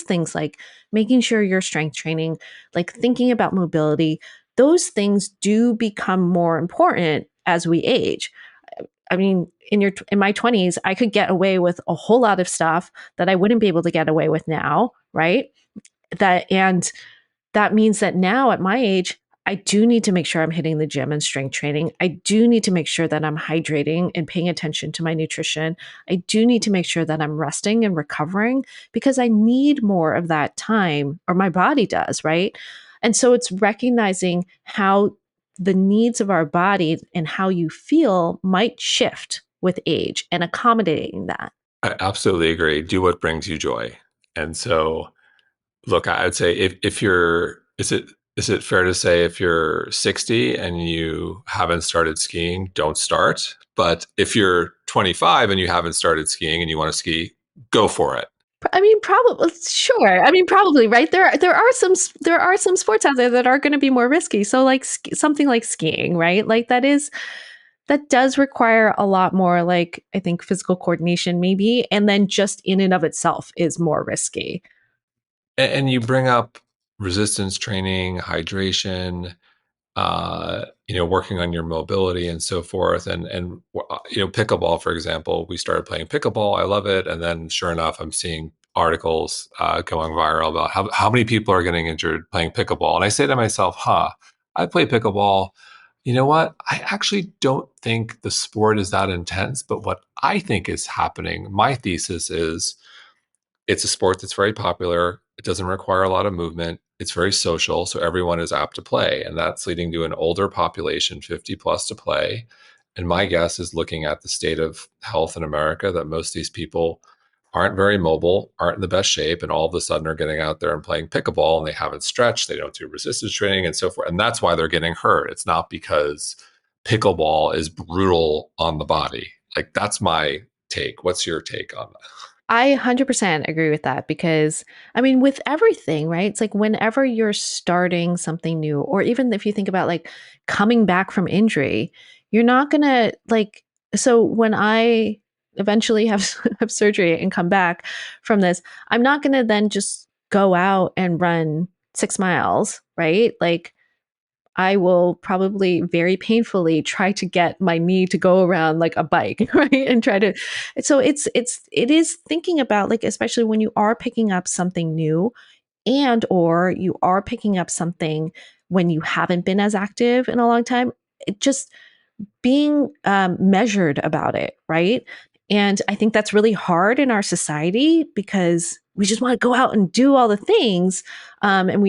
things like making sure you're strength training, like thinking about mobility. Those things do become more important as we age. I mean, in my 20s, I could get away with a whole lot of stuff that I wouldn't be able to get away with now, right? And that means that now at my age, I do need to make sure I'm hitting the gym and strength training. I do need to make sure that I'm hydrating and paying attention to my nutrition. I do need to make sure that I'm resting and recovering because I need more of that time, or my body does, right? And so it's recognizing how the needs of our body and how you feel might shift with age and accommodating that. I absolutely agree. Do what brings you joy. And so, look, I would say if you're, is it fair to say if you're 60 and you haven't started skiing, don't start. But if you're 25 and you haven't started skiing and you want to ski, go for it. I mean, probably sure. I mean, probably right there are some sports out there that are going to be more risky. So like something like skiing, right? Like that does require a lot more, like, I think, physical coordination maybe, and then just in and of itself is more risky. And you bring up resistance training, hydration, working on your mobility and so forth. Pickleball, for example, we started playing pickleball. I love it. And then sure enough, I'm seeing articles going viral about how many people are getting injured playing pickleball. And I say to myself, I play pickleball. You know what? I actually don't think the sport is that intense, but what I think is happening, my thesis is it's a sport that's very popular. It doesn't require a lot of movement. It's very social, so everyone is apt to play. And that's leading to an older population, 50 plus, to play. And my guess is, looking at the state of health in America, that most of these people aren't very mobile, aren't in the best shape, and all of a sudden are getting out there and playing pickleball, and they haven't stretched, they don't do resistance training and so forth. And that's why they're getting hurt. It's not because pickleball is brutal on the body. Like, that's my take. What's your take on that? I 100% agree with that because, I mean, with everything, right? It's like whenever you're starting something new, or even if you think about like coming back from injury, you're not going to like. So when I eventually have, have surgery and come back from this, I'm not going to then just go out and run 6 miles, right? Like, I will probably very painfully try to get my knee to go around like a bike, right? And try to, so it is thinking about, like, especially when you are picking up something new, and or you are picking up something when you haven't been as active in a long time, it just being measured about it, right? And I think that's really hard in our society because we just want to go out and do all the things. And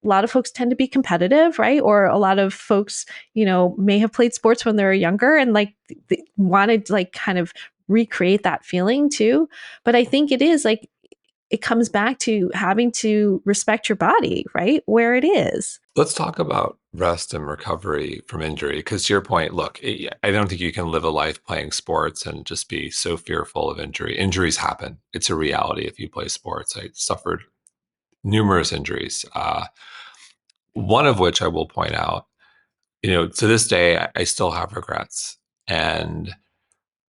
a lot of folks tend to be competitive, right? Or a lot of folks, may have played sports when they were younger and like they wanted to like kind of recreate that feeling too. But I think it is like, it comes back to having to respect your body, right? Where it is. Let's talk about rest and recovery from injury. Because to your point, look, I don't think you can live a life playing sports and just be so fearful of injury. Injuries happen. It's a reality if you play sports. I suffered numerous injuries, one of which I will point out, to this day, I still have regrets. And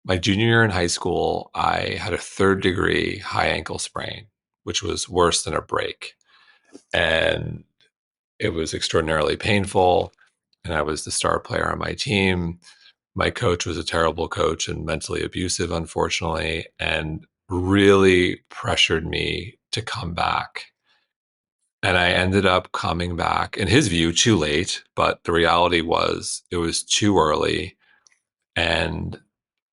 my junior year in high school, I had a third degree high ankle sprain, which was worse than a break. And it was extraordinarily painful. And I was the star player on my team. My coach was a terrible coach and mentally abusive, unfortunately, and really pressured me to come back. And I ended up coming back, in his view, too late. But the reality was it was too early. And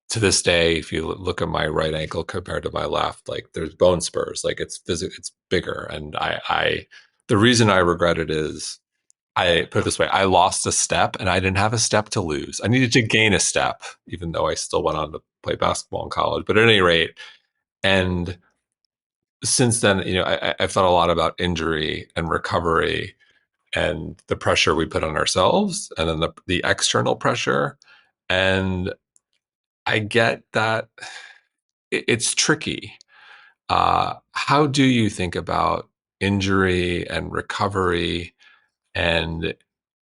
to this day, if you look at my right ankle compared to my left, like, there's bone spurs, like it's bigger. And the reason I regret it is, I put it this way: I lost a step and I didn't have a step to lose. I needed to gain a step, even though I still went on to play basketball in college. But at any rate, and since then, I've thought a lot about injury and recovery and the pressure we put on ourselves, and then the external pressure. And I get that it's tricky. How do you think about injury and recovery, and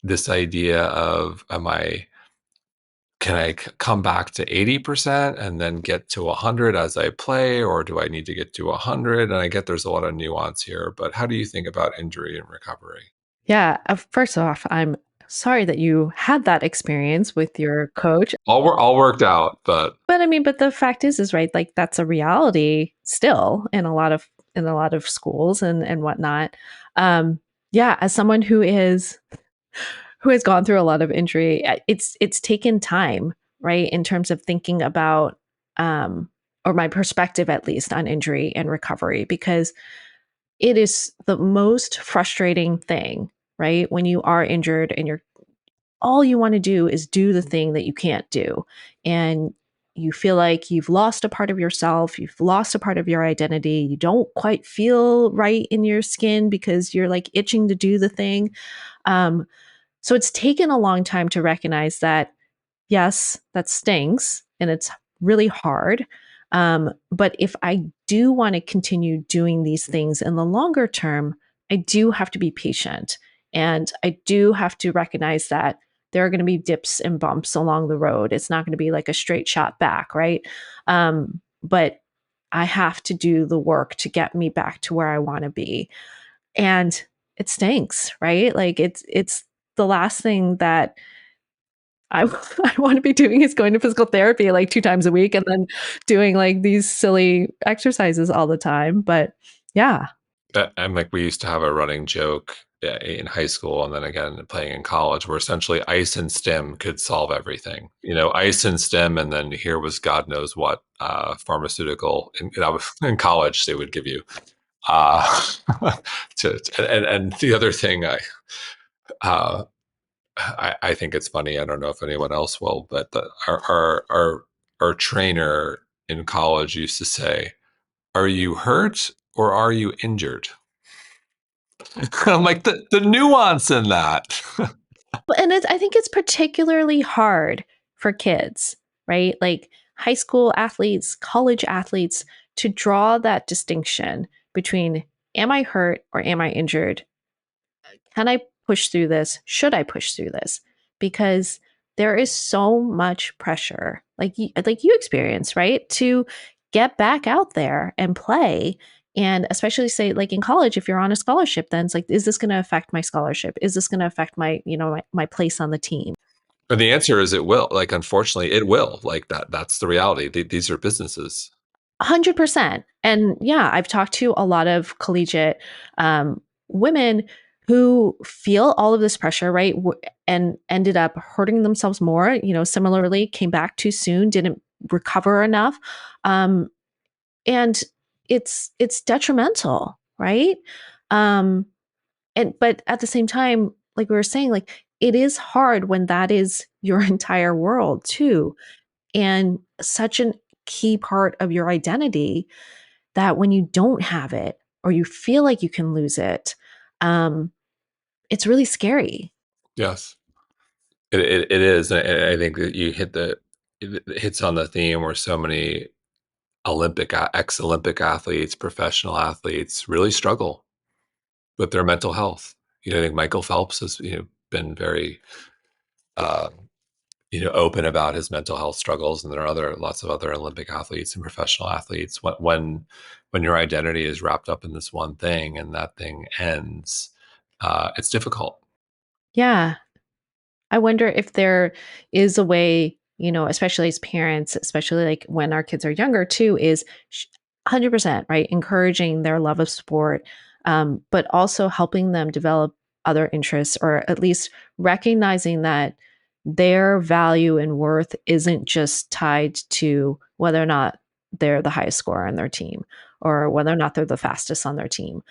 this idea of, can I come back to 80% and then get to 100 as I play, or do I need to get to 100? And I get there's a lot of nuance here, but how do you think about injury and recovery? Yeah. First off, I'm sorry that you had that experience with your coach. All worked out, but But I mean, but the fact is right, like that's a reality still in a lot of in a lot of schools and whatnot. Um, yeah, as someone who has gone through a lot of injury, it's taken time, right, in terms of thinking about um, or my perspective at least on injury and recovery, because it is the most frustrating thing, right? When you are injured and you're all you want to do is do the thing that you can't do. And you feel like you've lost a part of yourself, you've lost a part of your identity, you don't quite feel right in your skin because you're like itching to do the thing. Um, so it's taken a long time to recognize that yes, that stings and it's really hard. But if I do want to continue doing these things in the longer term, I do have to be patient. And I do have to recognize that there are going to be dips and bumps along the road. It's not going to be like a straight shot back, right? But I have to do the work to get me back to where I want to be. And it stinks, right? Like it's the last thing that I I want to be doing is going to physical therapy like 2 times a week and then doing like these silly exercises all the time, but yeah. And like we used to have a running joke in high school and then again playing in college where essentially ice and stim could solve everything. Ice and stim, and then here was God knows what pharmaceutical. In college they would give you. Uh, and the other thing uh, I think it's funny. I don't know if anyone else will, but our trainer in college used to say, "Are you hurt or are you injured?" I'm like the nuance in that. And I think it's particularly hard for kids, right? Like high school athletes, college athletes, to draw that distinction between am I hurt or am I injured? Can I push through this? Should I push through this? Because there is so much pressure, like you experience, right? To get back out there and play. And especially say like in college, if you're on a scholarship, then it's like, is this going to affect my scholarship? Is this going to affect my place on the team? And the answer is it will. Like, unfortunately, it will. Like that's the reality. These are businesses. 100%. And yeah, I've talked to a lot of collegiate women who feel all of this pressure, right? And ended up hurting themselves more, similarly, came back too soon, didn't recover enough. Um, and it's detrimental, right? Um, but at the same time, like we were saying, like it is hard when that is your entire world too. And such a key part of your identity that when you don't have it or you feel like you can lose it, um, it's really scary. Yes, it is. I think that it hits on the theme where so many ex-Olympic athletes, professional athletes really struggle with their mental health. I think Michael Phelps has been very uh, open about his mental health struggles, and there are lots of other Olympic athletes and professional athletes. When your identity is wrapped up in this one thing and that thing ends, it's difficult. Yeah. I wonder if there is a way, especially as parents, especially like when our kids are younger too, is 100%, right? Encouraging their love of sport, but also helping them develop other interests, or at least recognizing that their value and worth isn't just tied to whether or not they're the highest scorer on their team or whether or not they're the fastest on their team.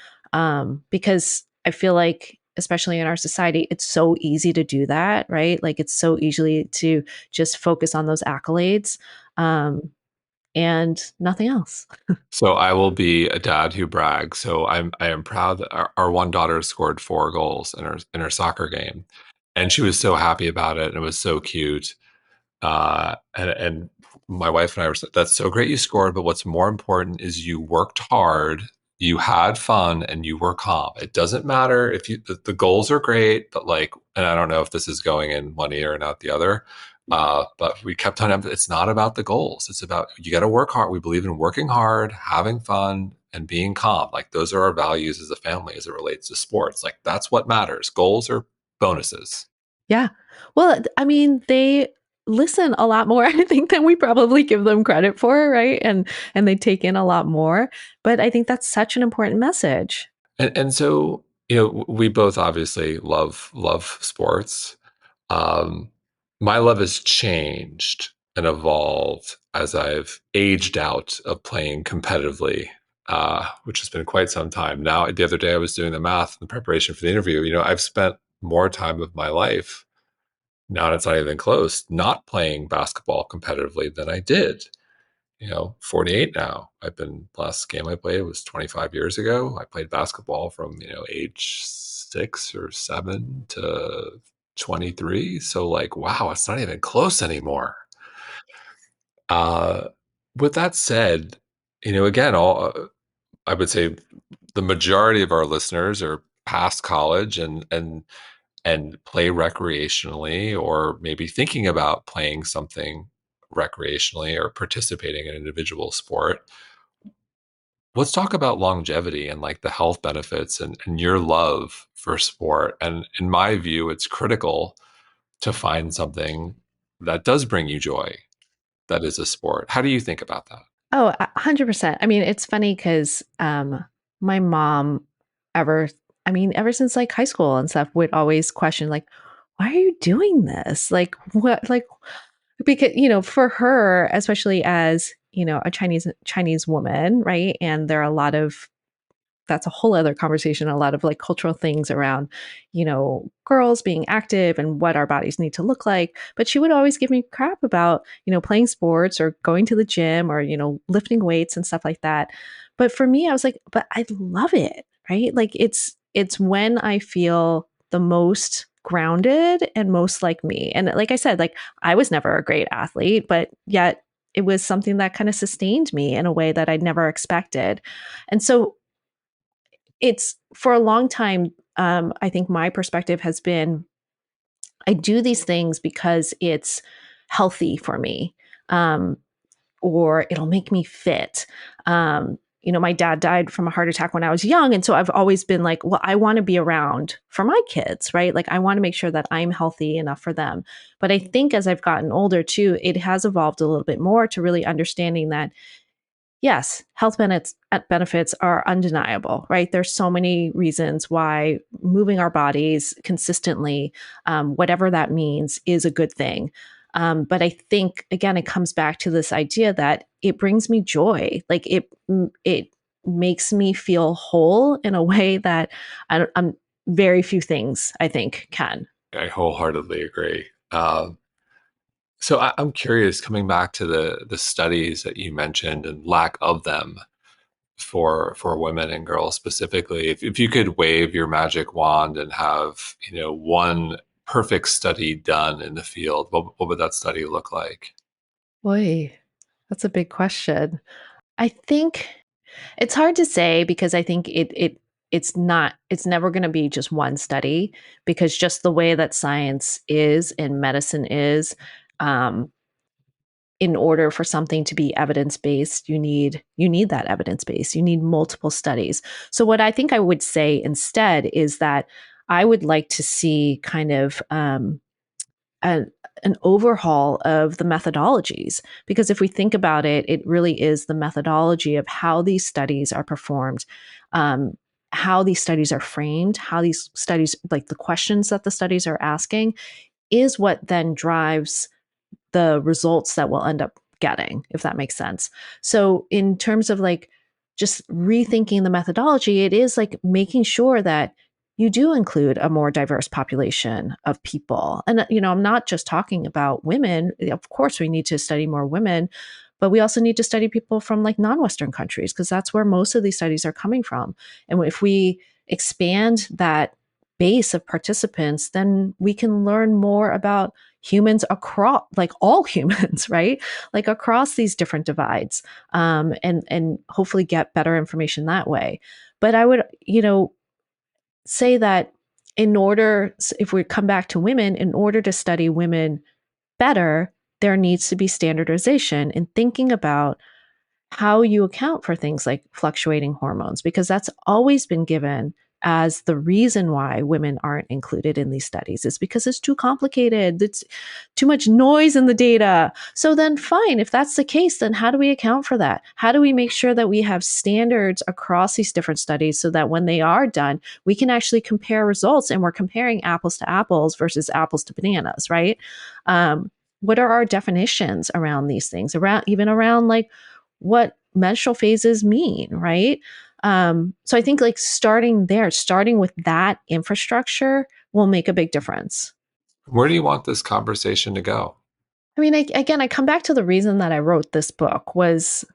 Because I feel like, especially in our society, it's so easy to do that, right? Like it's so easily to just focus on those accolades and nothing else. So I will be a dad who brags. So I am proud that our one daughter scored 4 goals in her soccer game, and she was so happy about it, and it was so cute. And my wife and I were, that's so great you scored, but what's more important is you worked hard, you had fun, and you were calm. It doesn't matter if the goals are great, but like, and I don't know if this is going in one ear and out the other. But we kept on, it's not about the goals. It's about, you got to work hard. We believe in working hard, having fun, and being calm. Like those are our values as a family as it relates to sports. Like that's what matters. Goals are bonuses. Yeah. Well, I mean, they listen a lot more, I think, than we probably give them credit for, right? And they take in a lot more. But I think that's such an important message. And so, we both obviously love sports. Um, my love has changed and evolved as I've aged out of playing competitively, which has been quite some time. Now, the other day I was doing the math in preparation for the interview. I've spent more time of my life, now and it's not even close, not playing basketball competitively than I did. 48 now. Last game I played was 25 years ago. I played basketball from, age 6 or 7 to 23. So, like, wow, it's not even close anymore. Uh, with that said, again, I would say the majority of our listeners are past college and play recreationally, or maybe thinking about playing something recreationally or participating in an individual sport. Let's talk about longevity and like the health benefits and your love for sport. And in my view, it's critical to find something that does bring you joy, that is a sport. How do you think about that? Oh, 100%. I mean, it's funny because my mom, ever, ever since like high school and stuff, would always question, like, why are you doing this? Like, what, like, because, for her, especially as, a Chinese woman, right? And there are a lot of that's a whole other conversation, a lot of like cultural things around, girls being active and what our bodies need to look like. But she would always give me crap about, playing sports or going to the gym or, lifting weights and stuff like that. But for me, I was like, but I love it, right? Like it's when I feel the most grounded and most like me. And like I said, like I was never a great athlete, but yet it was something that kind of sustained me in a way that I'd never expected. And so it's for a long time, I think my perspective has been I do these things because it's healthy for me, or it'll make me fit. My dad died from a heart attack when I was young. And so I've always been like, well, I want to be around for my kids, right? Like I want to make sure that I'm healthy enough for them. But I think as I've gotten older too, it has evolved a little bit more to really understanding that yes, health benefits are undeniable, right? There's so many reasons why moving our bodies consistently, whatever that means, is a good thing. But I think again, it comes back to this idea that it brings me joy. Like it makes me feel whole in a way that I'm very few things I think can. I wholeheartedly agree. So I'm curious, coming back to the studies that you mentioned and lack of them for women and girls specifically, if you could wave your magic wand and have one perfect study done in the field, what would that study look like? Boy, that's a big question. I think it's hard to say because I think it's never going to be just one study because just the way that science is and medicine is, um, in order for something to be evidence based, you need that evidence base. You need multiple studies. So what I think I would say instead is that I would like to see kind of a, an overhaul of the methodologies. Because if we think about it, it really is the methodology of how these studies are performed, um, how these studies are framed, how these studies, like the questions that the studies are asking, is what then drives the results that we'll end up getting, if that makes sense. So, in terms of like just rethinking the methodology, it is like making sure that you do include a more diverse population of people. And, I'm not just talking about women. Of course, we need to study more women, but we also need to study people from like non Western countries because that's where most of these studies are coming from. And if we expand that base of participants, then we can learn more about humans across, like all humans, right? Like across these different divides, and hopefully get better information that way. But I would, say that if we come back to women, in order to study women better, there needs to be standardization in thinking about how you account for things like fluctuating hormones, because that's always been given as the reason why women aren't included in these studies. It's because it's too complicated. It's too much noise in the data. So then fine, if that's the case, then how do we account for that? How do we make sure that we have standards across these different studies so that when they are done, we can actually compare results and we're comparing apples to apples versus apples to bananas, right? What are our definitions around these things, around like what menstrual phases mean, right? So I think like starting with that infrastructure will make a big difference. Where do you want this conversation to go? I mean, I come back to the reason that I wrote this book was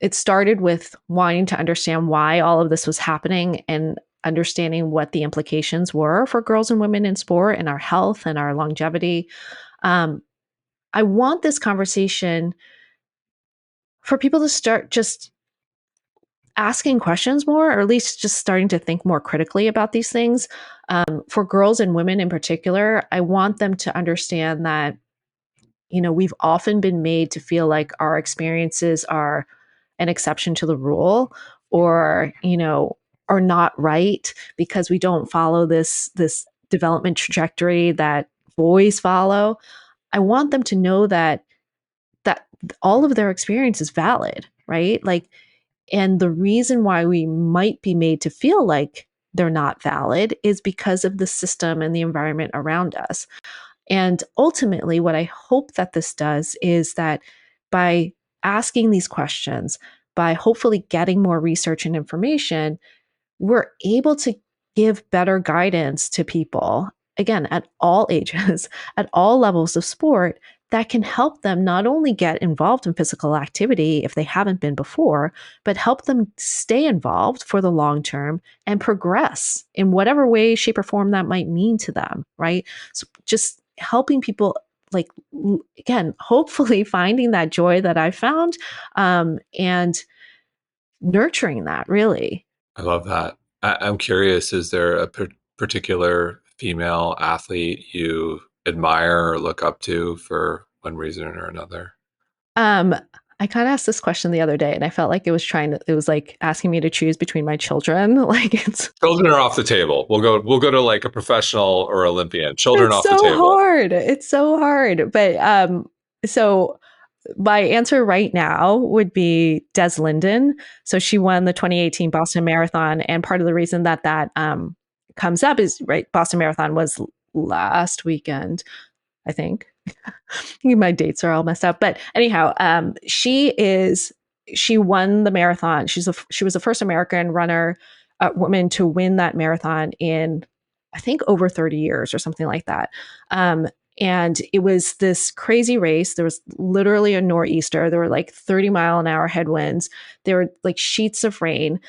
it started with wanting to understand why all of this was happening and understanding what the implications were for girls and women in sport and our health and our longevity. Um, I want this conversation for people to start just asking questions more, or at least just starting to think more critically about these things. For girls and women in particular, I want them to understand that, we've often been made to feel like our experiences are an exception to the rule or, are not right because we don't follow this development trajectory that boys follow. I want them to know that all of their experience is valid, right? Like, and the reason why we might be made to feel like they're not valid is because of the system and the environment around us. And ultimately, what I hope that this does is that by asking these questions, by hopefully getting more research and information, we're able to give better guidance to people, again, at all ages, at all levels of sport, that can help them not only get involved in physical activity if they haven't been before, but help them stay involved for the long term and progress in whatever way, shape, or form that might mean to them, right? So just helping people, like, again, hopefully finding that joy that I found, and nurturing that really. I love that. I'm curious, is there a particular female athlete you admire or look up to for one reason or another? Um, I kind of asked this question the other day, and I felt like it was like asking me to choose between my children. Like Children are off the table. We'll go to like a professional or Olympian. Children it's off the so table. hard. It's so hard. But so my answer right now would be Des Linden. So she won the 2018 Boston Marathon, and part of the reason that comes up is right. Boston Marathon was last weekend, I think. My dates are all messed up. But anyhow, she won the marathon. She was the first American runner, woman to win that marathon in, I think, over 30 years or something like that. And it was this crazy race. There was literally a nor'easter. There were like 30-mile-an-hour headwinds. There were like sheets of rain.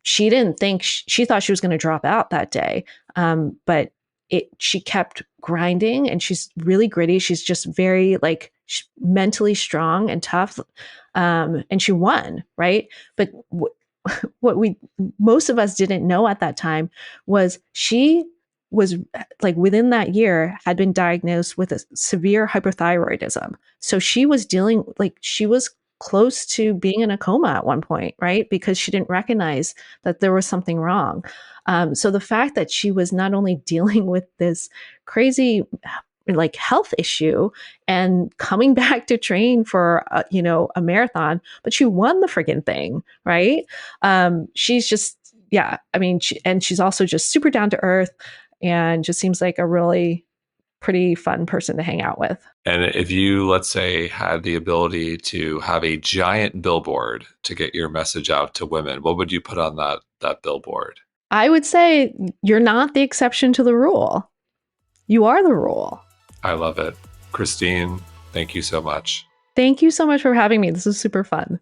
She didn't think she thought she was going to drop out that day, but she kept grinding, and she's really gritty. She's just very like mentally strong and tough. And she won, right? But what we most of us didn't know at that time was she was like within that year had been diagnosed with a severe hyperthyroidism. So she was she was close to being in a coma at one point, right? Because she didn't recognize that there was something wrong. So the fact that she was not only dealing with this crazy like health issue and coming back to train for a marathon, but she won the friggin' thing, right? She's just, yeah, I mean, and she's also just super down to earth and just seems like a really pretty fun person to hang out with. And if you, let's say, had the ability to have a giant billboard to get your message out to women, what would you put on that billboard? I would say you're not the exception to the rule. You are the rule. I love it. Christine, thank you so much. Thank you so much for having me. This was super fun.